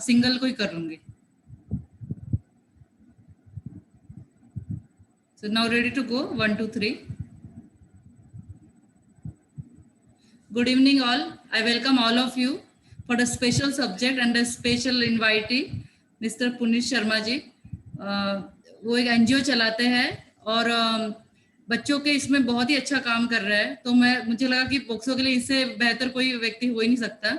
Single को ही कर लूंगी। So now ready to go. 1, 2, 3. Good evening, all. I welcome all of you for the special subject and the special invitee, Mr. Puneet Sharma जी। वो एक NGO चलाते हैं और बच्चों के इसमें बहुत ही अच्छा काम कर रहा है। तो मुझे लगा कि पोक्सो के लिए इससे बेहतर कोई व्यक्ति हो ही नहीं सकता।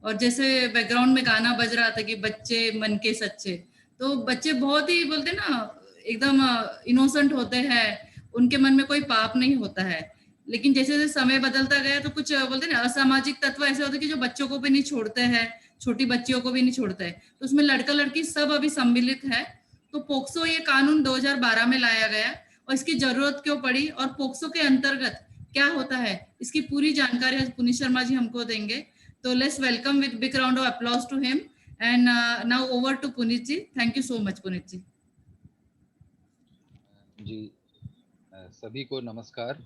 और जैसे बैकग्राउंड में गाना बज रहा था कि बच्चे मन के सच्चे, तो बच्चे बहुत ही बोलते ना एकदम इनोसेंट होते हैं, उनके मन में कोई पाप नहीं होता है। लेकिन जैसे जैसे समय बदलता गया तो कुछ बोलते ना असामाजिक तत्व ऐसे होते हैं कि जो बच्चों को भी नहीं छोड़ते हैं, छोटी बच्चियों को भी नहीं छोड़ते हैं। तो उसमें लड़का लड़की सब अभी सम्मिलित है। तो पोक्सो ये कानून 2012 में लाया गया और इसकी जरूरत क्यों पड़ी और पोक्सो के अंतर्गत क्या होता है, इसकी पूरी जानकारी आज पुनीत शर्मा जी हमको देंगे। तो let's welcome with big round of applause to him and now over to Puneet ji. Thank you so much Puneet ji. जी सभी को नमस्कार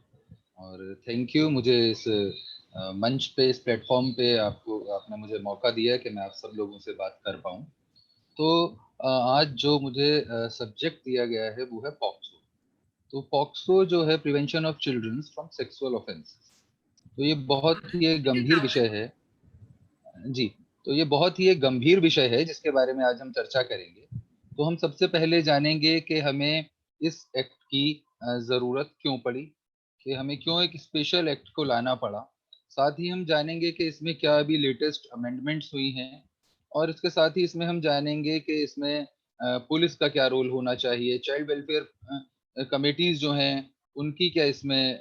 और थैंक यू मुझे इस मंच पे, इस प्लेटफॉर्म पे आपने मुझे मौका दिया कि मैं आप सब लोगों से बात कर पाऊँ। तो आज जो मुझे सब्जेक्ट दिया गया है वो है पॉक्सो। तो पॉक्सो जो है prevention of childrens from sexual offences. तो ये बहुत ही एक गंभीर विषय है जी। तो ये बहुत ही एक गंभीर विषय है जिसके बारे में आज हम चर्चा करेंगे। तो हम सबसे पहले जानेंगे कि हमें इस एक्ट की ज़रूरत क्यों पड़ी, कि हमें क्यों एक स्पेशल एक्ट को लाना पड़ा। साथ ही हम जानेंगे कि इसमें क्या अभी लेटेस्ट अमेंडमेंट्स हुई हैं और इसके साथ ही इसमें हम जानेंगे कि इसमें पुलिस का क्या रोल होना चाहिए, चाइल्ड वेलफेयर कमिटीज़ जो हैं उनकी क्या इसमें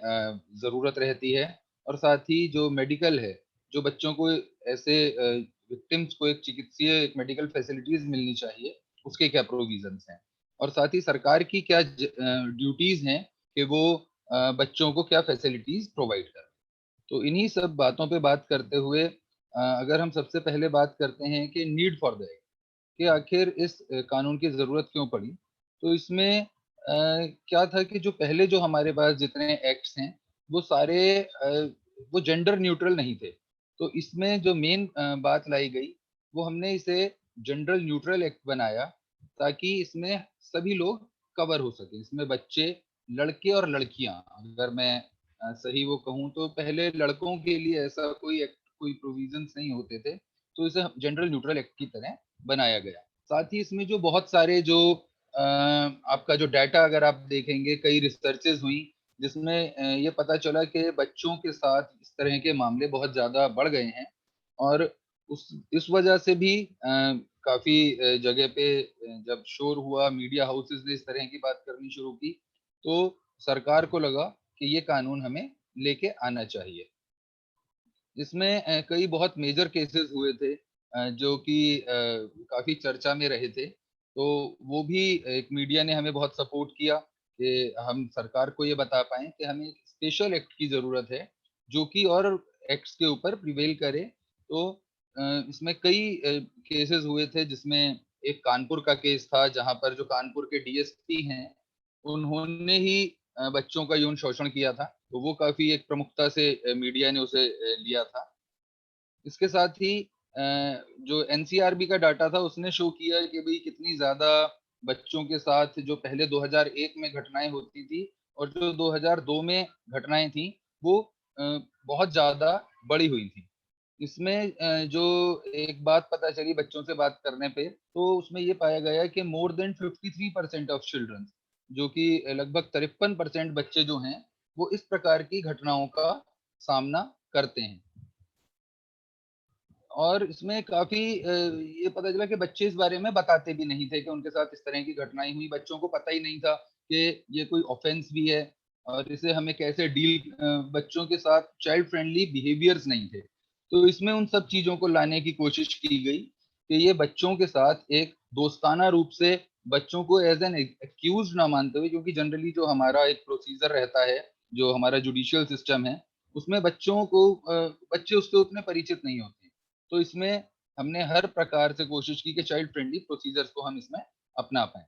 ज़रूरत रहती है, और साथ ही जो मेडिकल है, जो बच्चों को ऐसे विक्टिम्स को एक चिकित्सीय एक मेडिकल फैसिलिटीज मिलनी चाहिए, उसके क्या प्रोविजंस हैं, और साथ ही सरकार की क्या ड्यूटीज हैं कि वो बच्चों को क्या फैसिलिटीज प्रोवाइड कर। तो इन्हीं सब बातों पे बात करते हुए अगर हम सबसे पहले बात करते हैं कि नीड फॉर द एक्ट, कि आखिर इस कानून की ज़रूरत क्यों पड़ी। तो इसमें क्या था कि जो पहले जो हमारे पास जितने एक्ट्स हैं वो सारे वो जेंडर न्यूट्रल नहीं थे। तो इसमें जो मेन बात लाई गई वो हमने इसे जेंडर न्यूट्रल एक्ट बनाया ताकि इसमें सभी लोग कवर हो सके। इसमें बच्चे, लड़के और लड़कियां, अगर मैं सही वो कहूँ तो पहले लड़कों के लिए ऐसा कोई एक्ट, कोई प्रोविजंस नहीं होते थे। तो इसे जेंडर न्यूट्रल एक्ट की तरह बनाया गया। साथ ही इसमें जो बहुत सारे जो आपका जो डाटा अगर आप देखेंगे, कई रिसर्चेज हुई जिसमें ये पता चला कि बच्चों के साथ इस तरह के मामले बहुत ज़्यादा बढ़ गए हैं। और उस इस वजह से भी काफ़ी जगह पे जब शोर हुआ, मीडिया हाउसेस ने इस तरह की बात करनी शुरू की, तो सरकार को लगा कि ये कानून हमें लेके आना चाहिए। इसमें कई बहुत मेजर केसेस हुए थे जो कि काफ़ी चर्चा में रहे थे। तो वो भी एक मीडिया ने हमें बहुत सपोर्ट किया कि हम सरकार को ये बता पाएँ कि हमें एक स्पेशल एक्ट की ज़रूरत है, जो कि और एक्ट्स के ऊपर प्रिवेल करे। तो इसमें कई केसेस हुए थे जिसमें एक कानपुर का केस था जहाँ पर जो कानपुर के डीएसपी हैं, उन्होंने ही बच्चों का यौन शोषण किया था। तो वो काफ़ी एक प्रमुखता से मीडिया ने उसे लिया था। इसके साथ ही जो एनसीआरबी का डाटा था उसने शो किया कि भई कितनी ज़्यादा बच्चों के साथ जो पहले 2001 में घटनाएँ होती थी और जो 2002 में घटनाएँ थी, वो बहुत ज़्यादा बढ़ी हुई थी। इसमें जो एक बात पता चली बच्चों से बात करने पे, तो उसमें ये पाया गया कि मोर देन 53% ऑफ चिल्ड्रन, जो कि लगभग 53% बच्चे जो हैं, वो इस प्रकार की घटनाओं का सामना करते हैं। और इसमें काफ़ी ये पता चला कि बच्चे इस बारे में बताते भी नहीं थे कि उनके साथ इस तरह की घटनाएँ हुई। बच्चों को पता ही नहीं था कि ये कोई ऑफ़ेंस भी है और इसे हमें कैसे डील बच्चों के साथ चाइल्ड फ्रेंडली बिहेवियर्स नहीं थे। तो इसमें उन सब चीज़ों को लाने की कोशिश की गई कि ये बच्चों के साथ एक दोस्ताना रूप से बच्चों को एज़ एन एक्यूज़्ड ना मानते हुए, क्योंकि जनरली जो हमारा एक प्रोसीजर रहता है, जो हमारा जुडिशियल सिस्टम है, उसमें बच्चों को बच्चे उससे उतने परिचित नहीं होते। तो इसमें हमने हर प्रकार से कोशिश की कि चाइल्ड फ्रेंडली प्रोसीजर्स को हम इसमें अपना पाएँ।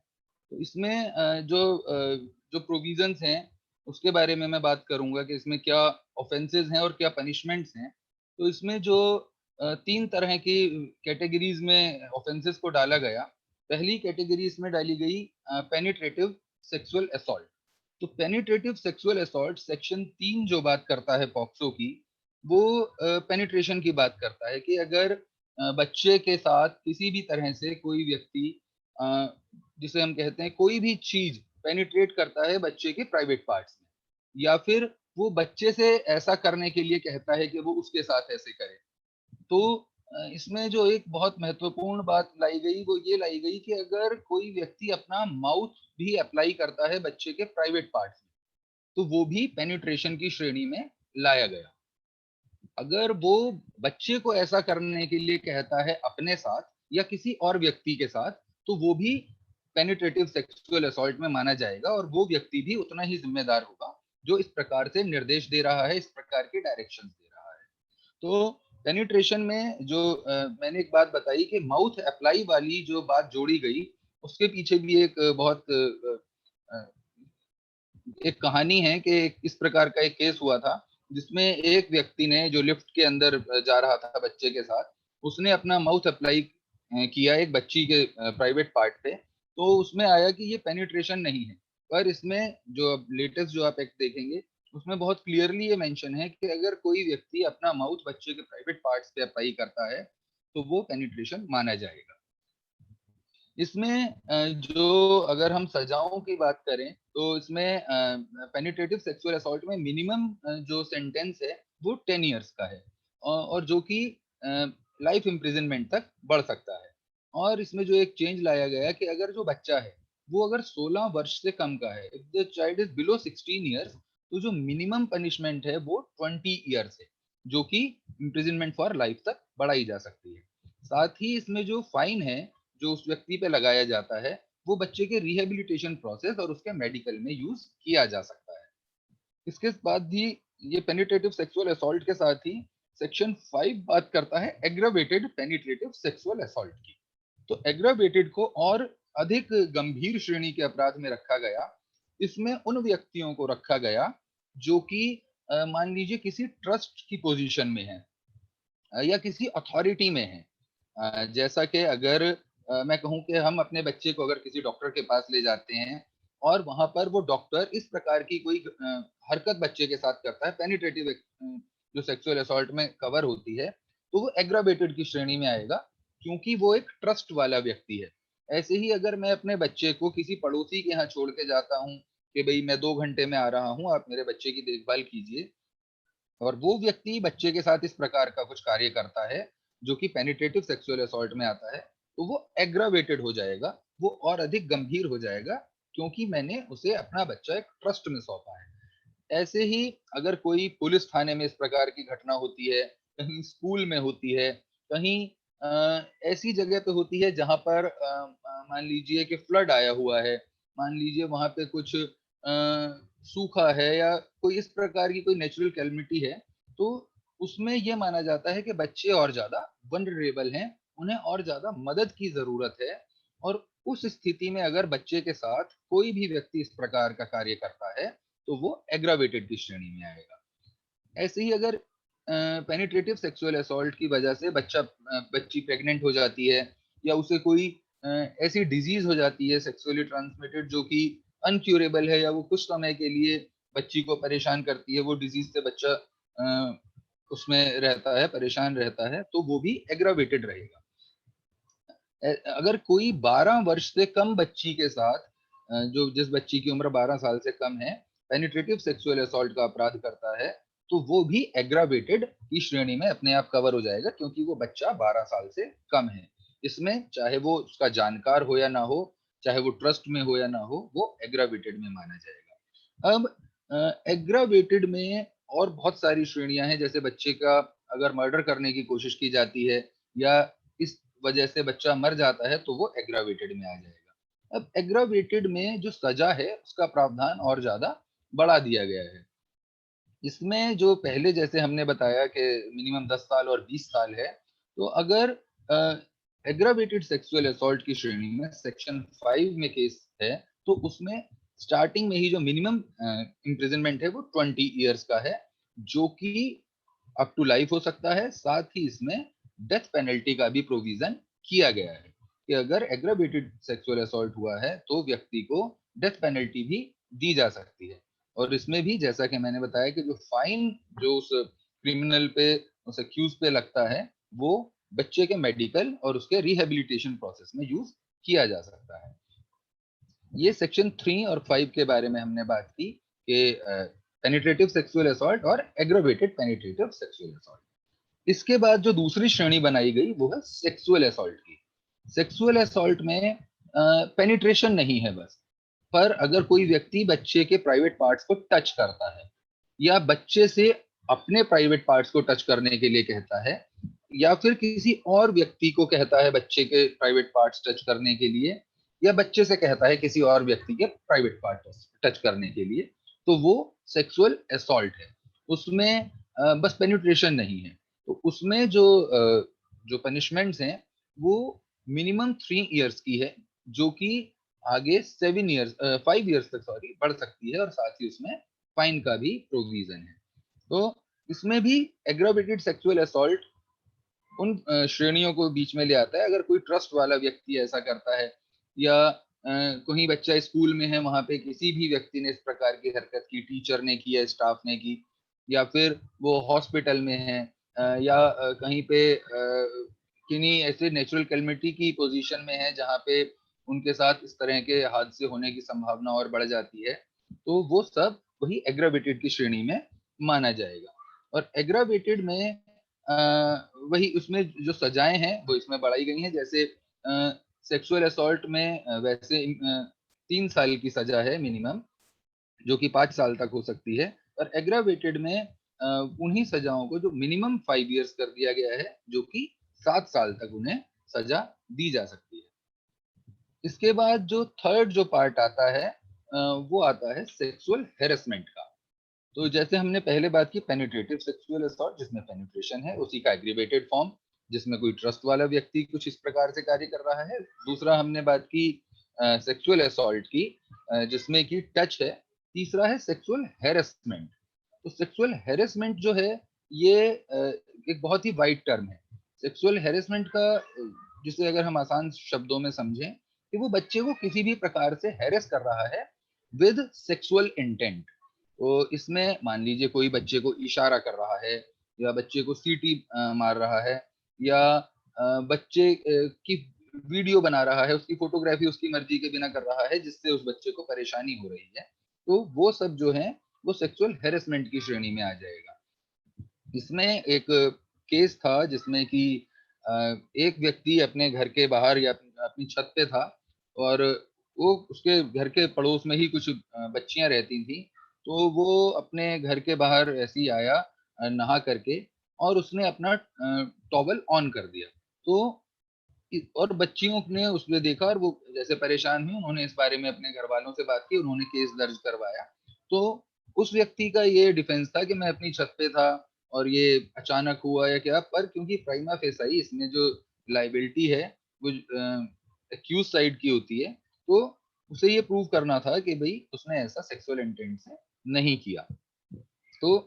तो इसमें जो प्रोविज़न्स हैं, उसके बारे में मैं बात करूँगा कि इसमें क्या ऑफ़ेंसेस हैं और क्या पनिशमेंट्स हैं। तो इसमें जो तीन तरह की कैटेगरीज में ऑफेंसेस को डाला गया। पहली कैटेगरी इसमें डाली गई पेनिट्रेटिव सेक्सुअल असॉल्ट। तो पेनिट्रेटिव सेक्सुअल असॉल्ट सेक्शन 3 जो बात करता है पॉक्सो की, वो पेनिट्रेशन की बात करता है कि अगर बच्चे के साथ किसी भी तरह से कोई व्यक्ति, जिसे हम कहते हैं कोई भी चीज पेनिट्रेट करता है बच्चे के प्राइवेट पार्ट्स में, या फिर वो बच्चे से ऐसा करने के लिए कहता है कि वो उसके साथ ऐसे करे, तो इसमें जो एक बहुत महत्वपूर्ण बात लाई गई वो ये लाई गई कि अगर कोई व्यक्ति अपना माउथ भी अप्लाई करता है बच्चे के प्राइवेट पार्ट्स में, तो वो भी पेनिट्रेशन की श्रेणी में लाया गया। अगर वो बच्चे को ऐसा करने के लिए कहता है अपने साथ या किसी और व्यक्ति के साथ, तो वो भी पेनिट्रेटिव सेक्सुअल असॉल्ट में माना जाएगा, और वो व्यक्ति भी उतना ही जिम्मेदार होगा जो इस प्रकार से निर्देश दे रहा है, इस प्रकार के डायरेक्शन दे रहा है। तो पेनिट्रेशन में जो मैंने एक बात बताई कि माउथ अप्लाई वाली जो बात जोड़ी गई, उसके पीछे भी एक बहुत एक कहानी है कि इस प्रकार का एक केस हुआ था जिसमें एक व्यक्ति ने, जो लिफ्ट के अंदर जा रहा था बच्चे के साथ, उसने अपना माउथ अप्लाई किया एक बच्ची के प्राइवेट पार्ट पे, तो उसमें आया कि ये पेनिट्रेशन नहीं है। पर इसमें जो अब लेटेस्ट जो आप एक्ट देखेंगे, उसमें बहुत क्लियरली ये मेंशन है कि अगर कोई व्यक्ति अपना माउथ बच्चे के प्राइवेट पार्ट्स पे अप्लाई करता है तो वो पेनिट्रेशन माना जाएगा। इसमें जो अगर हम सजाओं की बात करें तो इसमें पेनिट्रेटिव सेक्सुअल असॉल्ट में मिनिमम जो सेंटेंस है वो 10 इयर्स का है, और जो कि लाइफ इम्प्रिजनमेंट तक बढ़ सकता है। और इसमें जो एक चेंज लाया गया कि अगर जो बच्चा है वो अगर 16 वर्ष से कम का है, if the child is below 16 years, तो जो मिनिमम पनिशमेंट है वो 20 इयर्स है, जो कि इम्प्रिजनमेंट फॉर लाइफ तक बढ़ाई जा सकती है। साथ ही इसमें जो फाइन है जो उस व्यक्ति पे लगाया जाता है, वो बच्चे के रिहेबिलिटेशन प्रोसेस और उसके मेडिकल में यूज किया जा सकता है। इसके बाद भी ये पेनिट्रेटिव सेक्सुअल असॉल्ट के साथ ही सेक्शन 5 बात करता है एग्रावेटेड पेनिट्रेटिव सेक्सुअल असॉल्ट की। तो एग्रावेटेड को और अधिक गंभीर श्रेणी के अपराध में रखा गया। इसमें उन व्यक्तियों को रखा गया जो कि मान लीजिए किसी ट्रस्ट की पोजीशन में है या किसी अथॉरिटी में है। जैसा कि अगर मैं कहूँ कि हम अपने बच्चे को अगर किसी डॉक्टर के पास ले जाते हैं और वहां पर वो डॉक्टर इस प्रकार की कोई हरकत बच्चे के साथ करता है, पेनिट्रेटिव जो सेक्सुअल असॉल्ट में कवर होती है, तो वो एग्रावेटेड की श्रेणी में आएगा, क्योंकि वो एक ट्रस्ट वाला व्यक्ति है। ऐसे ही अगर मैं अपने बच्चे को किसी पड़ोसी के यहाँ छोड़ के जाता हूँ कि भाई मैं 2 घंटे में आ रहा हूँ, आप मेरे बच्चे की देखभाल कीजिए, और वो व्यक्ति बच्चे के साथ इस प्रकार का कुछ कार्य करता है जो कि पेनिट्रेटिव सेक्सुअल असॉल्ट में आता है, तो वो एग्रावेटेड हो जाएगा, वो और अधिक गंभीर हो जाएगा, क्योंकि मैंने उसे अपना बच्चा एक ट्रस्ट में सौंपा है। ऐसे ही अगर कोई पुलिस थाने में इस प्रकार की घटना होती है, कहीं स्कूल में होती है, कहीं ऐसी जगह पे होती है जहां पर मान लीजिए कि फ्लड आया हुआ है, मान लीजिए वहां पे कुछ सूखा है या कोई इस प्रकार की कोई नेचुरल कैलमिटी है, तो उसमें यह माना जाता है कि बच्चे और ज्यादा वनरेबल हैं, उन्हें और ज्यादा मदद की जरूरत है, और उस स्थिति में अगर बच्चे के साथ कोई भी व्यक्ति इस प्रकार का कार्य करता है तो वो एग्रावेटेड की श्रेणी में आएगा। ऐसे ही अगर पेनिट्रेटिव सेक्सुअल असॉल्ट की वजह से बच्ची प्रेग्नेंट हो जाती है, या उसे कोई ऐसी डिजीज हो जाती है सेक्सुअली ट्रांसमिटेड जो कि अनक्यूरेबल है, या वो कुछ समय के लिए बच्ची को परेशान करती है, वो डिजीज से बच्चा उसमें रहता है, परेशान रहता है, तो वो भी एग्रावेटेड रहेगा। अगर कोई 12 वर्ष से कम बच्ची के साथ, जो जिस बच्ची की उम्र 12 साल से कम है, पेनिट्रेटिव सेक्सुअल असॉल्ट का अपराध करता है, तो वो भी एग्रावेटेड की श्रेणी में अपने आप कवर हो जाएगा, क्योंकि वो बच्चा 12 साल से कम है। इसमें चाहे वो उसका जानकार हो या ना हो, चाहे वो ट्रस्ट में हो या ना हो, वो एग्रावेटेड में माना जाएगा। अब एग्रावेटेड में और बहुत सारी श्रेणियां हैं, जैसे बच्चे का अगर मर्डर करने की कोशिश की जाती है या इस वजह से बच्चा मर जाता है, तो वो एग्रावेटेड में आ जाएगा। अब एग्रावेटेड में जो सजा है उसका प्रावधान और ज्यादा बढ़ा दिया गया है। इसमें जो पहले जैसे हमने बताया कि मिनिमम 10 साल और 20 साल है, तो अगर एग्रावेटेड सेक्सुअल असॉल्ट की श्रेणी में सेक्शन 5 में केस है, तो उसमें स्टार्टिंग में ही जो मिनिमम इम्प्रिजनमेंट है वो 20 इयर्स का है, जो कि अप टू लाइफ हो सकता है। साथ ही इसमें डेथ पेनल्टी का भी प्रोविजन किया गया है कि अगर एग्रावेटेड सेक्सुअल असॉल्ट हुआ है तो व्यक्ति को डेथ पेनल्टी भी दी जा सकती है। और इसमें भी जैसा कि मैंने बताया कि जो फाइन जो उस क्रिमिनल पे, उस एक्यूज पे लगता है, वो बच्चे के मेडिकल और उसके रिहेबिलिटेशन प्रोसेस में यूज किया जा सकता है। ये सेक्शन 3 और 5 के बारे में हमने बात की कि पेनिट्रेटिव सेक्सुअल असॉल्ट और एग्रावेटेड पेनिट्रेटिव सेक्सुअल असॉल्ट। इसके बाद जो दूसरी श्रेणी बनाई गई वो है सेक्सुअल असॉल्ट की। सेक्सुअल असॉल्ट में पेनिट्रेशन नहीं है बस, पर अगर कोई व्यक्ति बच्चे के प्राइवेट पार्ट्स को टच करता है या बच्चे से अपने प्राइवेट पार्ट्स को टच करने के लिए कहता है या फिर किसी और व्यक्ति को कहता है बच्चे के प्राइवेट पार्ट्स टच करने के लिए या बच्चे से कहता है किसी और व्यक्ति के प्राइवेट पार्ट टच करने के लिए, तो वो सेक्सुअल असॉल्ट है। उसमें बस पेनिट्रेशन नहीं है। तो उसमें जो पनिशमेंट्स हैं वो मिनिमम 3 इयर्स की है, जो कि आगे 5 इयर्स तक बढ़ सकती है, और साथ ही उसमें फाइन का भी प्रोविजन है। तो इसमें भी एग्रावेटेड सेक्सुअल असॉल्ट उन श्रेणियों को बीच में ले आता है। अगर कोई ट्रस्ट वाला व्यक्ति ऐसा करता है या कोई बच्चा स्कूल में है, वहां पे किसी भी व्यक्ति ने इस प्रकार की हरकत की, टीचर ने की या स्टाफ ने की, या फिर वो हॉस्पिटल में है या कहीं पे किन्हीं ऐसे नेचुरल कैलेमिटी की पोजीशन में है जहाँ पे उनके साथ इस तरह के हादसे होने की संभावना और बढ़ जाती है, तो वो सब वही एग्रावेटेड की श्रेणी में माना जाएगा। और एग्रावेटेड में वही उसमें जो सजाएं हैं वो इसमें बढ़ाई गई हैं। जैसे सेक्सुअल असॉल्ट में वैसे 3 साल की सजा है मिनिमम, जो कि 5 साल तक हो सकती है। और एग्रावेटेड में उन्हीं सजाओं को जो मिनिमम 5 इयर्स कर दिया गया है, जो कि 7 साल तक उन्हें सजा दी जा सकती है। इसके बाद जो थर्ड जो पार्ट आता है वो आता है सेक्सुअल हेरेसमेंट का। तो जैसे हमने पहले बात की पेनिट्रेटिव सेक्सुअल असॉल्ट, जिसमें पेनिट्रेशन है, उसी का एग्रीवेटेड फॉर्म जिसमें कोई ट्रस्ट वाला व्यक्ति कुछ इस प्रकार से कार्य कर रहा है। दूसरा हमने बात की सेक्सुअल असॉल्ट की, जिसमें कि टच है। तीसरा है सेक्सुअल हेरेसमेंट। तो सेक्सुअल हेरेसमेंट जो है ये एक बहुत ही वाइड टर्म है। सेक्सुअल हेरेसमेंट का जिसे अगर हम आसान शब्दों में समझें कि वो बच्चे को किसी भी प्रकार से हेरेस कर रहा है विद सेक्सुअल इंटेंट। तो इसमें मान लीजिए कोई बच्चे को इशारा कर रहा है या बच्चे को सीटी मार रहा है या बच्चे की वीडियो बना रहा है, उसकी फोटोग्राफी उसकी मर्जी के बिना कर रहा है, जिससे उस बच्चे को परेशानी हो रही है, तो वो सब जो है वो सेक्सुअल हेरेसमेंट की श्रेणी में आ जाएगा। इसमें एक केस था जिसमें कि एक व्यक्ति अपने घर के बाहर या अपनी छत पे था, और वो उसके घर के पड़ोस में ही कुछ बच्चियां रहती थी। तो वो अपने घर के बाहर ऐसे ही आया नहा करके, और उसने अपना टॉवल ऑन कर दिया। तो और बच्चियों ने उसमें देखा और वो जैसे परेशान हुई, उन्होंने इस बारे में अपने घर वालों से बात की, उन्होंने केस दर्ज करवाया। तो उस व्यक्ति का ये डिफेंस था कि मैं अपनी छत पे था और ये अचानक हुआ या क्या, पर क्योंकि प्राइमा फेसाई इसमें जो लाइबिलिटी है वो एक्यूज साइड की होती है, तो उसे ये प्रूव करना था कि भाई उसने ऐसा सेक्सुअल इंटेंट से नहीं किया। तो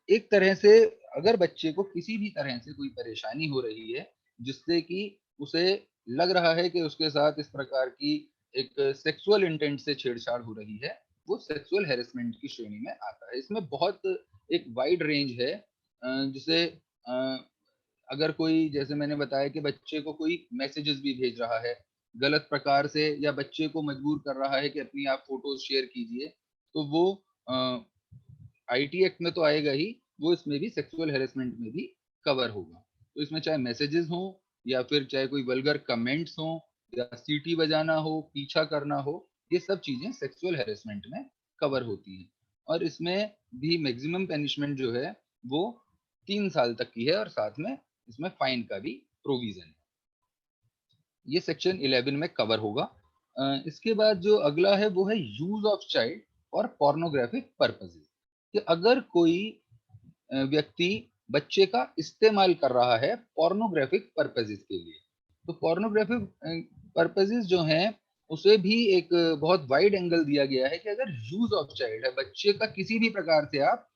एक तरह से अगर बच्चे को किसी भी तरह से कोई परेशानी हो रही है जिससे कि उसे लग रहा है कि उसके साथ इस प्रकार की एक सेक्सुअल इंटेंट से छेड़छाड़ हो रही है, वो सेक्सुअल हेरेसमेंट की श्रेणी में आता है। इसमें बहुत एक वाइड रेंज है, जिसे अगर कोई, जैसे मैंने बताया कि बच्चे को कोई मैसेजेस भी भेज रहा है गलत प्रकार से या बच्चे को मजबूर कर रहा है कि अपनी आप फोटोज शेयर कीजिए, तो वो आईटी एक्ट में तो आएगा ही, वो इसमें भी सेक्सुअल हेरेसमेंट में भी कवर होगा। तो इसमें चाहे मैसेजेस हो या फिर चाहे कोई वल्गर कमेंट्स हो या सीटी बजाना हो, पीछा करना हो, ये सब चीजें सेक्सुअल हेरेसमेंट में कवर होती हैं। और इसमें भी मैक्सिमम पनिशमेंट जो है वो 3 साल तक की है, और साथ में इसमें फाइन का भी प्रोविजन है। ये सेक्शन 11 में कवर होगा। इसके बाद जो अगला है वो है यूज ऑफ चाइल्ड और पोर्नोग्राफिक पर्पसेस, कि अगर कोई व्यक्ति बच्चे का इस्तेमाल कर रहा है पोर्नोग्राफिक पर्पसेस के लिए, तो पोर्नोग्राफिक पर्पसेस जो हैं उसे भी एक बहुत वाइड एंगल दिया गया है कि अगर यूज ऑफ चाइल्ड है, बच्चे का किसी भी प्रकार से आप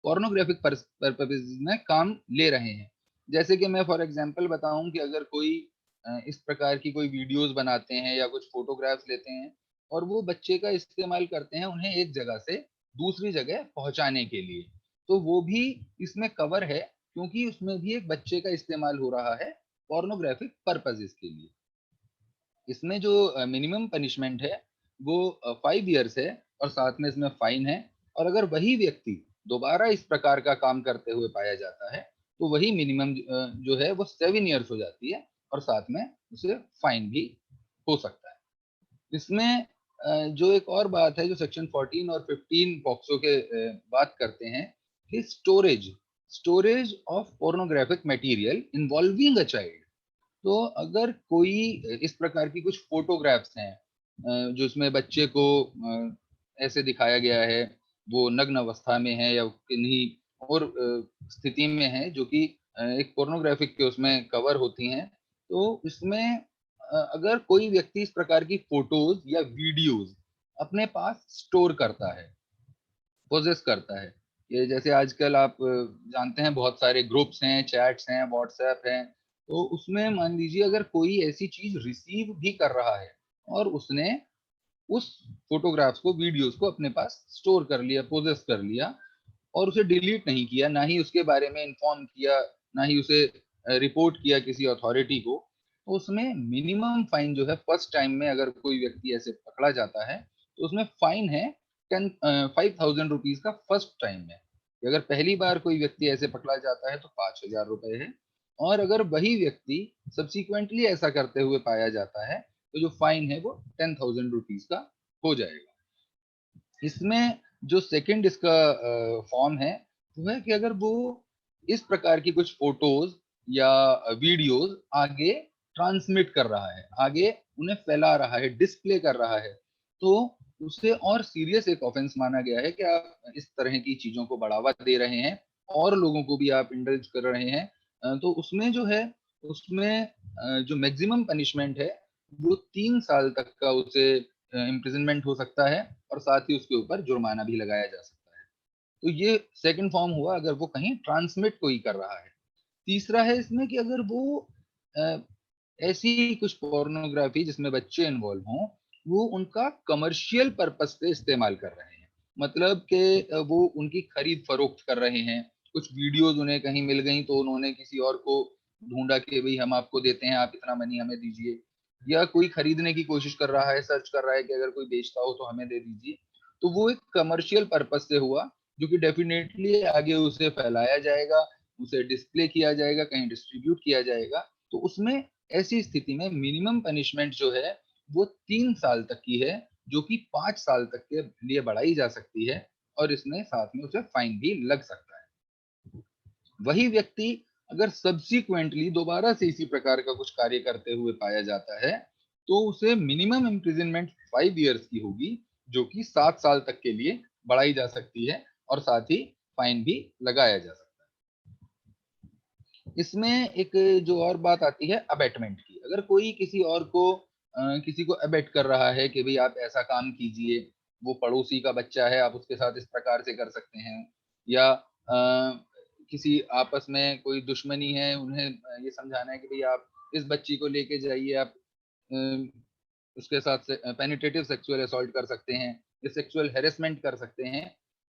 पोर्नोग्राफिक पर्पसेस में काम ले रहे हैं, जैसे कि मैं फॉर एग्जांपल बताऊं कि अगर कोई इस प्रकार की कोई वीडियोस बनाते हैं या कुछ फोटोग्राफ्स लेते हैं और वो बच्चे का इस्तेमाल करते हैं उन्हें एक जगह से दूसरी जगह पहुंचाने के लिए, तो वो भी इसमें कवर है, क्योंकि उसमें भी एक बच्चे का इस्तेमाल हो रहा है पोर्नोग्राफिक पर्पसेस के लिए। इसमें जो मिनिमम पनिशमेंट है वो 5 इयर्स है और साथ में इसमें फाइन है। और अगर वही व्यक्ति दोबारा इस प्रकार का काम करते हुए पाया जाता है तो वही मिनिमम जो है वो 7 इयर्स हो जाती है और साथ में उसे फाइन भी हो सकता है। इसमें जो एक और बात है जो सेक्शन 14 और 15 पॉक्सो के बात करते हैं कि storage storage of pornographic material involving a child. तो अगर कोई इस प्रकार की कुछ फोटोग्राफ्स हैं जो इसमें बच्चे को ऐसे दिखाया गया है, वो नग्न अवस्था में है या किन्हीं और स्थिति में है जो कि एक पोर्नोग्राफिक के उसमें कवर होती हैं, तो इसमें अगर कोई व्यक्ति इस प्रकार की फोटोज या वीडियोज अपने पास स्टोर करता है, पोजेस करता है, ये जैसे आजकल आप जानते हैं बहुत सारे ग्रुप्स हैं, चैट्स हैं, व्हाट्सएप हैं, तो उसमें मान लीजिए अगर कोई ऐसी चीज रिसीव भी कर रहा है और उसने उस फोटोग्राफ्स को, वीडियोस को अपने पास स्टोर कर लिया, पोजेस कर लिया और उसे डिलीट नहीं किया, ना ही उसके बारे में इन्फॉर्म किया, ना ही उसे रिपोर्ट किया किसी अथॉरिटी को, तो उसमें मिनिमम फाइन जो है फर्स्ट टाइम में अगर कोई व्यक्ति ऐसे पकड़ा जाता है तो उसमें फाइन है 5,000 रुपीज का फर्स्ट टाइम में। अगर पहली बार कोई व्यक्ति ऐसे पकड़ा जाता है तो 5,000 रुपए है, और अगर वही व्यक्ति सब्सिक्वेंटली ऐसा करते हुए पाया जाता है तो जो फाइन है वो 10,000 रुपीज का हो जाएगा। इसमें जो सेकंड इसका फॉर्म है वो है कि अगर वो इस प्रकार की कुछ फोटोज या वीडियोज आगे ट्रांसमिट कर रहा है, आगे उन्हें फैला रहा है, डिस्प्ले कर रहा है, तो उसे और सीरियस एक ऑफेंस माना गया है कि आप इस तरह की चीजों को बढ़ावा दे रहे हैं और लोगों को भी आप इंडल्ज कर रहे हैं। तो उसमें जो है उसमें जो मैक्सिमम पनिशमेंट है वो 3 साल तक का उसे इम्प्रिजनमेंट हो सकता है और साथ ही उसके ऊपर जुर्माना भी लगाया जा सकता है। तो ये सेकंड फॉर्म हुआ अगर वो कहीं ट्रांसमिट कोई कर रहा है। तीसरा है इसमें कि अगर वो अ, ऐसी कुछ पोर्नोग्राफी जिसमें बच्चे इन्वॉल्व हों, वो उनका कमर्शियल पर्पस पे इस्तेमाल कर रहे हैं, मतलब कि वो उनकी खरीद फरोख्त कर रहे हैं। कुछ वीडियोज उन्हें कहीं मिल गई तो उन्होंने किसी और को ढूंढा कि भाई हम आपको देते हैं, आप इतना मनी हमें दीजिए, या कोई खरीदने की कोशिश कर रहा है, सर्च कर रहा है कि अगर कोई बेचता हो तो हमें दे दीजिए, तो वो एक कमर्शियल पर्पस से हुआ जो कि डेफिनेटली आगे उसे फैलाया जाएगा, उसे डिस्प्ले किया जाएगा, कहीं डिस्ट्रीब्यूट किया जाएगा। तो उसमें ऐसी स्थिति में मिनिमम पनिशमेंट जो है वो 3 साल तक की है, जो कि 5 साल तक के लिए बढ़ाई जा सकती है और इसमें साथ में उसे फाइन भी लग सकता है। वही व्यक्ति अगर सब्सिक्वेंटली दोबारा से इसी प्रकार का कुछ कार्य करते हुए पाया जाता है तो उसे मिनिमम इम्प्रिजनमेंट 5 इयर्स की होगी, जो कि 7 साल तक के लिए बढ़ाई जा सकती है और साथ ही फाइन भी लगाया जा सकता है। इसमें एक जो और बात आती है अबेटमेंट की, अगर कोई किसी और को किसी को अबेट कर रहा है कि भाई आप ऐसा काम कीजिए, वो पड़ोसी का बच्चा है, आप उसके साथ इस प्रकार से कर सकते हैं, या किसी आपस में कोई दुश्मनी है, उन्हें ये समझाना है कि भाई आप इस बच्ची को लेके जाइए, आप उसके साथ पेनिट्रेटिव सेक्सुअल असॉल्ट कर सकते हैं, या सेक्सुअल हेरेसमेंट कर सकते हैं।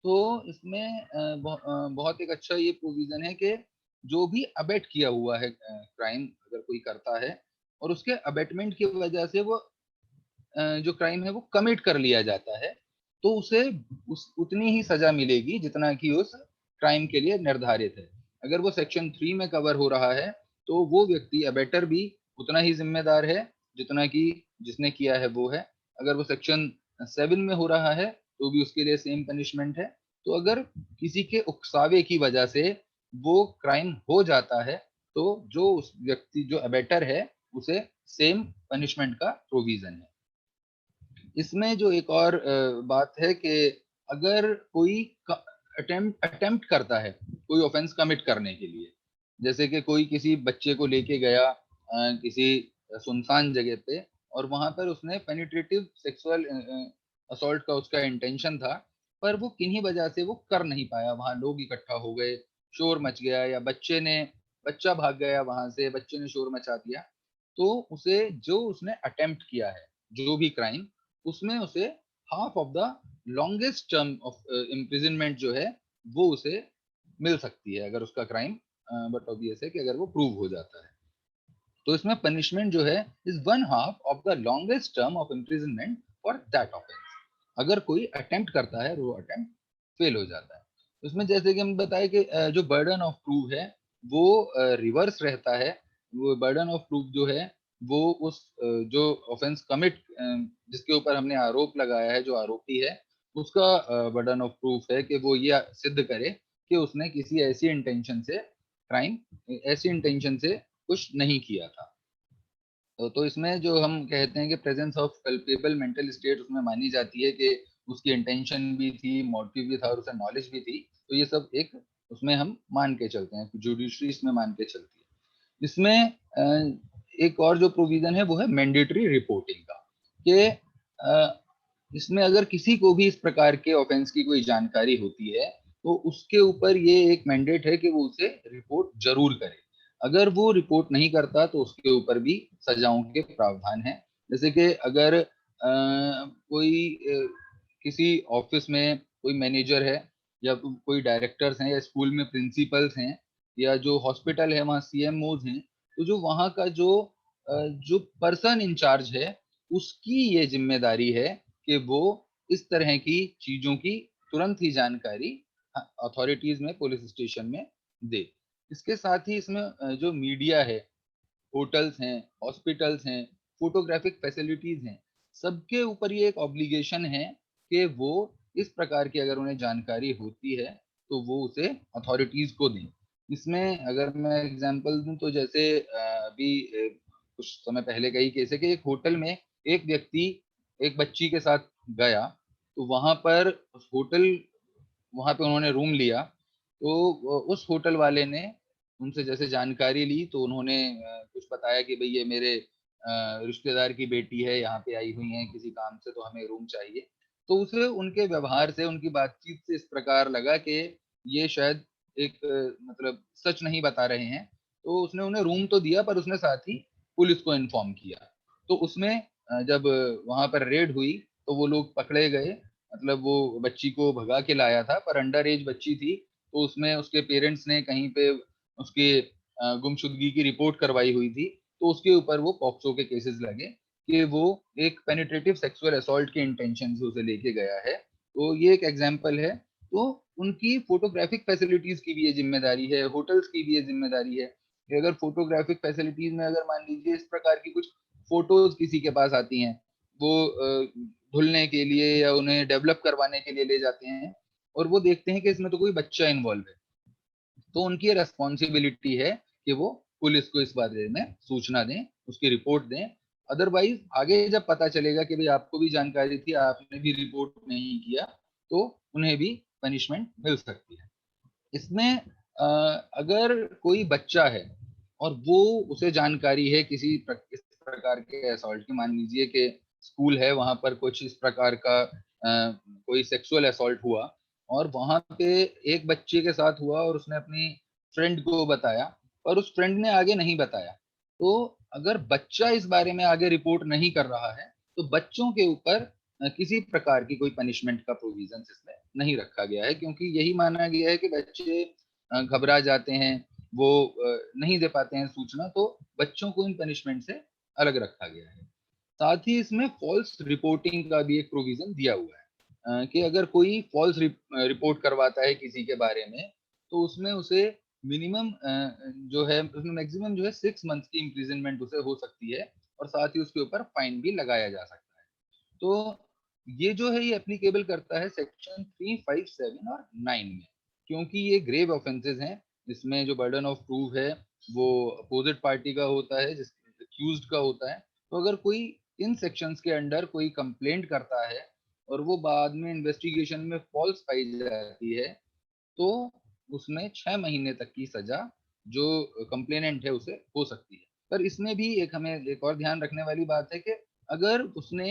तो इसमें बहुत एक अच्छा ये प्रोविजन है कि जो भी अबेट किया हुआ है क्राइम अगर कोई करता है और उसके अबेटमेंट की वजह से वो जो क्राइम है वो कमिट कर लिया जाता है, तो उसे उतनी ही सजा मिलेगी जितना कि उस क्राइम के लिए निर्धारित है। अगर वो सेक्शन 3 में कवर हो रहा है तो वो व्यक्ति अबेटर भी उतना ही जिम्मेदार है जितना कि जिसने किया है वो है। अगर वो सेक्शन 7 में हो रहा है तो भी उसके लिए सेम पनिशमेंट है। तो अगर किसी के उकसावे की वजह से वो क्राइम हो जाता है तो जो उस व्यक्ति जो अबेटर है उसे सेम पनिशमेंट का प्रोविजन है। इसमें जो एक और बात है कि अगर कोई अटेम्प्ट करता है कोई ऑफेंस कमिट करने के लिए, जैसे कि कोई किसी बच्चे को लेके गया किसी सुनसान जगह पे और वहां पर उसने पेनिट्रेटिव सेक्सुअल असॉल्ट का उसका इंटेंशन था, पर वो किन्हीं वजह से वो कर नहीं पाया, वहां लोग इकट्ठा हो गए, शोर मच गया, या बच्चे ने बच्चा भाग गया वहां से, बच्चे ने शोर मचा दिया, तो उसे जो उसने अटेम्प्ट किया है जो भी क्राइम, उसमें उसे half of the longest term of imprisonment जो है वो उसे मिल सकती है, अगर उसका क्राइम बट ऑब्वियस है कि अगर वो प्रूव हो जाता है। तो इसमें पनिशमेंट जो है is one half of the longest term of imprisonment for that offence. अगर कोई अटेम्प्ट करता है, वो अटेम्प्ट फेल हो जाता है। उसमें जैसे कि हम बताए कि जो बर्डन ऑफ प्रूफ है वो रिवर्स रहता है। वो बर्डन ऑफ प्रूफ जो है वो उस जो ऑफेंस कमिट जिसके ऊपर हमने आरोप लगाया है, जो आरोपी है, उसका बर्डन ऑफ प्रूफ है कि वो ये सिद्ध करे कि उसने किसी ऐसी इंटेंशन से क्राइम, ऐसी इंटेंशन से कुछ नहीं किया था। तो इसमें जो हम कहते हैं कि presence of culpable mental state उसमें मानी जाती है कि उसकी इंटेंशन भी थी, मोटिव भी था और उसे नॉलेज भी थी। तो ये सब एक उसमें हम मान के चलते हैं, जुडिशरी इसमें मान के चलती है। इसमें एक और जो प्रोविजन है वो है मैंडेटरी रिपोर्टिंग का, कि इसमें अगर किसी को भी इस प्रकार के ऑफेंस की कोई जानकारी होती है तो उसके ऊपर ये एक मैंडेट है कि वो उसे रिपोर्ट जरूर करे। अगर वो रिपोर्ट नहीं करता तो उसके ऊपर भी सजाओं के प्रावधान है। जैसे कि अगर कोई किसी ऑफिस में कोई मैनेजर है, या कोई डायरेक्टर्स हैं, या स्कूल में प्रिंसिपल्स हैं, या जो हॉस्पिटल है वहाँ सीएमओज हैं, तो जो वहाँ का जो पर्सन इंचार्ज है उसकी ये जिम्मेदारी है कि वो इस तरह की चीजों की तुरंत ही जानकारी अथॉरिटीज में, पुलिस स्टेशन में दे। इसके साथ ही इसमें जो मीडिया है, होटल्स हैं, हॉस्पिटल्स हैं, फोटोग्राफिक फैसिलिटीज हैं, सबके ऊपर ये एक ऑब्लिगेशन है कि वो इस प्रकार की अगर उन्हें जानकारी होती है तो वो उसे अथॉरिटीज को दें। इसमें अगर मैं एग्जांपल दूं तो जैसे अभी कुछ समय पहले का ही केस है कि एक होटल में एक व्यक्ति एक बच्ची के साथ गया, तो वहां पर उस होटल, वहां पे उन्होंने रूम लिया, तो उस होटल वाले ने उनसे जैसे जानकारी ली, तो उन्होंने कुछ बताया कि भाई ये मेरे रिश्तेदार की बेटी है, यहाँ पे आई हुई है किसी काम से, तो हमें रूम चाहिए। तो उसे उनके व्यवहार से, उनकी बातचीत से इस प्रकार लगा कि ये शायद एक मतलब सच नहीं बता रहे हैं। तो उसने उन्हें रूम तो दिया, पर उसने साथ ही पुलिस को इन्फॉर्म किया। तो उसमें जब वहां पर रेड हुई तो वो लोग पकड़े गए। मतलब वो बच्ची को भगा के लाया था, पर अंडर एज बच्ची थी, तो उसमें उसके पेरेंट्स ने कहीं पे उसके गुमशुदगी की रिपोर्ट करवाई हुई थी, तो उसके ऊपर वो पॉक्सो के केसेस लगे कि वो एक पेनिट्रेटिव सेक्सुअल असॉल्ट के इंटेंशन से उसे लेके गया है। तो ये एक एग्जाम्पल है। तो उनकी फोटोग्राफिक फैसिलिटीज की भी ये जिम्मेदारी है, होटल्स की भी ये जिम्मेदारी है कि अगर फोटोग्राफिक फैसिलिटीज में अगर मान लीजिए इस प्रकार की कुछ फोटोज किसी के पास आती हैं, वो धुलने के लिए या उन्हें डेवलप करवाने के लिए ले जाते हैं, और वो देखते हैं कि इसमें तो कोई बच्चा इन्वॉल्व है, तो उनकी रेस्पॉन्सिबिलिटी है कि वो पुलिस को इस बारे में सूचना दें, उसकी रिपोर्ट दें। अदरवाइज आगे जब पता चलेगा कि भाई आपको भी जानकारी थी, आपने भी रिपोर्ट नहीं किया, तो उन्हें भी पनिशमेंट मिल सकती है। इसमें अगर कोई बच्चा है और वो उसे जानकारी है इस प्रकार के असॉल्ट की, मान लीजिए कि स्कूल है, वहां पर कुछ इस प्रकार का कोई सेक्सुअल असॉल्ट हुआ, और वहां पे एक बच्चे के साथ हुआ और उसने अपनी फ्रेंड को बताया, और उस फ्रेंड ने आगे नहीं बताया, तो अगर बच्चा इस बारे में आगे रिपोर्ट नहीं कर रहा है तो बच्चों के ऊपर किसी प्रकार की कोई पनिशमेंट का प्रोविजन इसमें नहीं रखा गया है, क्योंकि यही माना गया है कि बच्चे घबरा जाते हैं, वो नहीं दे पाते हैं सूचना, तो बच्चों को इन पनिशमेंट से अलग रखा गया है। साथ ही इसमें फॉल्स रिपोर्टिंग का भी एक प्रोविजन दिया हुआ है, कि अगर कोई फॉल्स रिपोर्ट करवाता है किसी के बारे में, तो उसमें उसे मिनिमम जो है, उसमें मैक्सिमम जो है 6 मंथ की इम्प्रिजनमेंट उसे हो सकती है, और साथ ही उसके ऊपर फाइन भी लगाया जा सकता है। तो ये जो है ये एप्लीकेबल करता है सेक्शन 357 और 9 में, क्योंकि ये ग्रेव ऑफेंसेस हैं। इसमें जो बर्डन ऑफ प्रूफ है वो अपोजिट पार्टी का होता है, जिस अक्यूज्ड का होता है। तो अगर कोई इन सेक्शंस के अंडर कोई कंप्लेंट करता है और वो बाद में इन्वेस्टिगेशन में फॉल्स पाई जाती है, तो उसमें 6 महीने तक की सजा जो कंप्लेनेंट है उसे हो सकती है। पर इसमें भी एक हमें एक और ध्यान रखने वाली बात है कि अगर उसने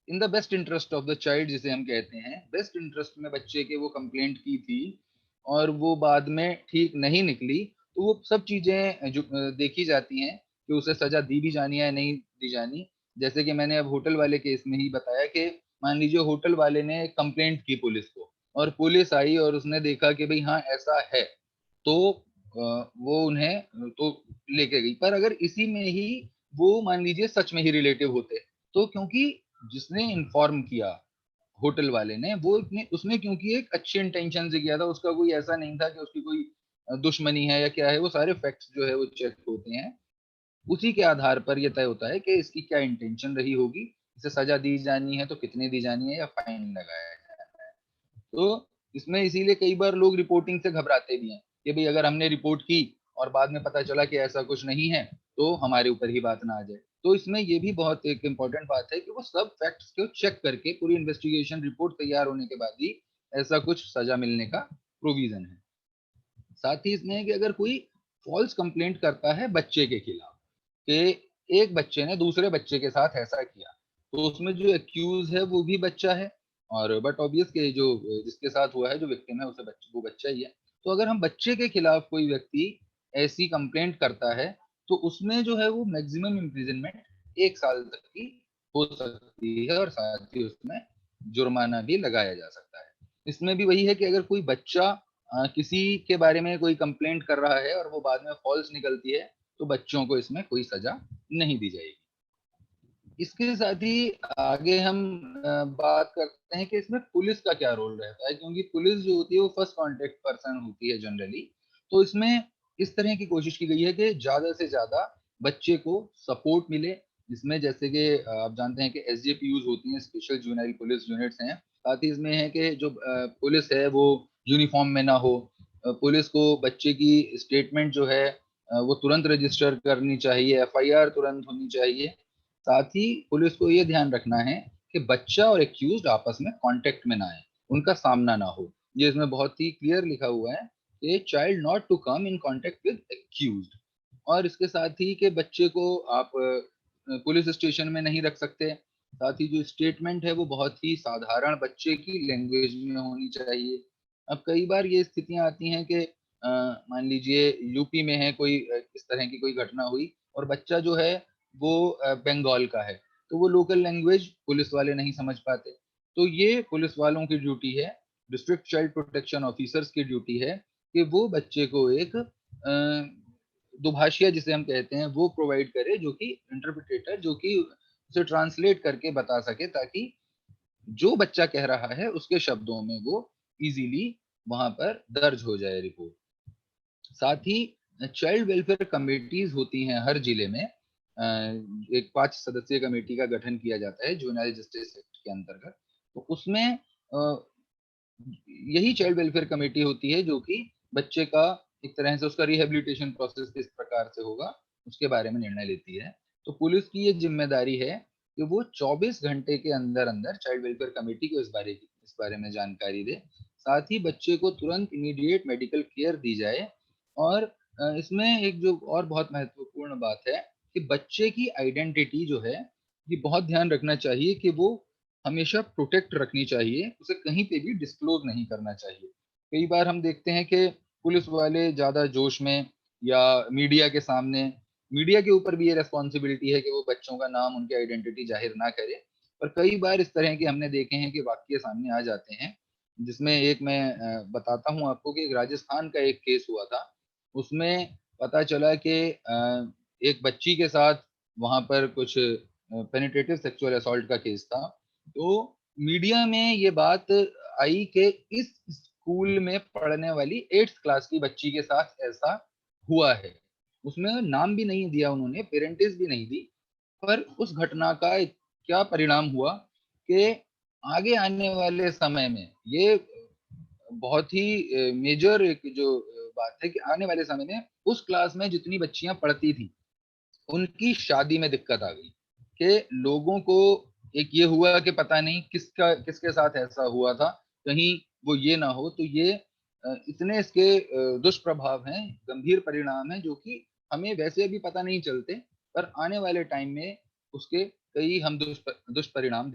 in the best interest of the child, जिसे हम कहते हैं, बेस्ट इंटरेस्ट में बच्चे के वो कंप्लेंट की थी, और वो बाद में ठीक नहीं निकली, तो वो सब चीज़ें जो देखी जाती हैं कि उसे सज़ा दी भी जानी है या नहीं दी जानी। जैसे कि मैंने अब होटल वाले केस में ही बताया कि मान लीजिए होटल वाले ने कंप्लेंट की पुलिस को और पुलिस आई और उसने देखा कि भई हाँ, ऐसा है, तो वो उन्हें तो लेके गई। पर अगर इसी में ही वो मान लीजिए सच में ही रिलेटिव होते, तो क्योंकि जिसने इन्फॉर्म किया होटल वाले ने, वो इतने उसने क्योंकि एक अच्छे इंटेंशन से किया था, उसका कोई ऐसा नहीं था कि उसकी कोई दुश्मनी है या क्या है, वो सारे फैक्ट्स जो है वो चेक होते हैं। उसी के आधार पर ये तय होता है कि इसकी क्या इंटेंशन रही होगी, इसे सज़ा दी जानी है तो कितनी दी जानी है या फाइन लगाया जाना है। तो इसमें इसीलिए कई बार लोग रिपोर्टिंग से घबराते भी हैं कि भई अगर हमने रिपोर्ट की और बाद में पता चला कि ऐसा कुछ नहीं है, तो हमारे ऊपर ही बात ना आ जाए। तो इसमें ये भी बहुत एक इम्पोर्टेंट बात है कि वो सब फैक्ट्स को चेक करके पूरी इन्वेस्टिगेशन रिपोर्ट तैयार होने के बाद ही ऐसा कुछ सज़ा मिलने का प्रोविज़न है। साथ ही इसमें है कि अगर कोई फ़ॉल्स कंप्लेंट करता है बच्चे के खिलाफ, कि एक बच्चे ने दूसरे बच्चे के साथ ऐसा किया, तो उसमें जो एक्यूज़ है वो भी बच्चा है और बट ऑब्वियस कि जो जिसके साथ हुआ है, जो विक्टिम है उसे वो बच्चा ही है। तो अगर हम बच्चे के खिलाफ कोई व्यक्ति ऐसी कंप्लेंट करता है, तो उसमें जो है वो मैक्सिमम इम्प्रिज़नमेंट 1 साल तक की हो सकती है और साथ ही उसमें जुर्माना भी लगाया जा सकता है। इसमें भी वही है कि अगर कोई बच्चा किसी के बारे में कोई कंप्लेंट कर रहा है और वो बाद में फ़ॉल्स निकलती है, तो बच्चों को इसमें कोई सज़ा नहीं दी जाएगी। इसके साथ ही आगे हम बात करते हैं कि इसमें पुलिस का क्या रोल रहता है, क्योंकि पुलिस जो होती है वो फर्स्ट कॉन्टैक्ट पर्सन होती है जनरली। तो इसमें इस तरह की कोशिश की गई है कि ज़्यादा से ज़्यादा बच्चे को सपोर्ट मिले, जिसमें जैसे कि आप जानते हैं कि एसजेपीयूज़ होती हैं, स्पेशल जुवेनाइल पुलिस यूनिट्स हैं। साथ ही इसमें है कि जो पुलिस है वो यूनिफ़ॉर्म में ना हो। पुलिस को बच्चे की स्टेटमेंट जो है वो तुरंत रजिस्टर करनी चाहिए, एफआईआर तुरंत होनी चाहिए। साथ ही पुलिस को ये ध्यान रखना है कि बच्चा और एक्यूज्ड आपस में कांटेक्ट में ना आए, उनका सामना ना हो। ये इसमें बहुत ही क्लियर लिखा हुआ है कि child not to come in contact with accused. और इसके साथ ही कि बच्चे को आप पुलिस स्टेशन में नहीं रख सकते। साथ ही जो स्टेटमेंट है वो बहुत ही साधारण बच्चे की लैंग्वेज में होनी चाहिए। अब कई बार ये स्थितियाँ आती हैं कि मान लीजिए यूपी में है कोई इस तरह की कोई घटना हुई और बच्चा जो है वो बंगाल का है, तो वो लोकल लैंग्वेज पुलिस वाले नहीं समझ पाते। तो ये पुलिस वालों की ड्यूटी है, डिस्ट्रिक्ट चाइल्ड प्रोटेक्शन ऑफिसर्स की ड्यूटी है कि वो बच्चे को एक दुभाषिया जिसे हम कहते हैं वो प्रोवाइड करे, जो कि इंटरप्रेटर जो कि उसे ट्रांसलेट करके बता सके, ताकि जो बच्चा कह रहा है उसके शब्दों में वो इज़िली वहाँ पर दर्ज हो जाए रिपोर्ट। साथ ही चाइल्ड वेलफेयर कमिटीज़ होती हैं हर जिले में। एक 5 सदस्यीय कमेटी का गठन किया जाता है जुवेनाइल जस्टिस एक्ट के अंतर्गत। तो उसमें यही चाइल्ड वेलफेयर कमेटी होती है जो कि बच्चे का एक तरह से उसका रिहैबिलिटेशन प्रोसेस किस प्रकार से होगा, उसके बारे में निर्णय लेती है। तो पुलिस की ये ज़िम्मेदारी है कि वो 24 घंटे के अंदर-अंदर चाइल्ड वेलफेयर कमेटी को इस बारे में जानकारी दे। साथ ही बच्चे को तुरंत इमीडिएट मेडिकल केयर दी जाए और इसमें एक जो और बहुत महत्वपूर्ण बात है कि बच्चे की आइडेंटिटी जो है, ये बहुत ध्यान रखना चाहिए कि वो हमेशा प्रोटेक्ट रखनी चाहिए, उसे कहीं पे भी डिस्क्लोज़ नहीं करना चाहिए। कई बार हम देखते हैं कि पुलिस वाले ज़्यादा जोश में या मीडिया के सामने मीडिया के ऊपर भी ये रिस्पॉन्सिबिलिटी है कि वो बच्चों का नाम, उनकी आइडेंटिटी ज़ाहिर ना करे। पर कई बार इस तरह के हमने देखे हैं कि वाक़ये सामने आ जाते हैं, जिसमें एक मैं बताता हूँ आपको कि एक राजस्थान का एक केस हुआ था। उसमें पता चला कि एक बच्ची के साथ वहाँ पर कुछ पेनिट्रेटिव सेक्सुअल असॉल्ट का केस था। तो मीडिया में ये बात आई कि इस स्कूल में पढ़ने वाली 8th क्लास की बच्ची के साथ ऐसा हुआ है। उसमें नाम भी नहीं दिया उन्होंने, पेरेंटिस भी नहीं दी, पर उस घटना का एक क्या परिणाम हुआ कि आगे आने वाले समय में ये बहुत ही मेजर एक जो बात है कि आने वाले समय में उस क्लास में जितनी बच्चियाँ पढ़ती थी, उनकी शादी में दिक्कत आ गई कि लोगों को एक ये हुआ कि पता नहीं किसके साथ ऐसा हुआ था, कहीं वो ये ना हो। तो ये इतने इसके दुष्प्रभाव हैं, गंभीर परिणाम हैं जो कि हमें वैसे अभी पता नहीं चलते, पर आने वाले टाइम में उसके कई हम दुष्परिणाम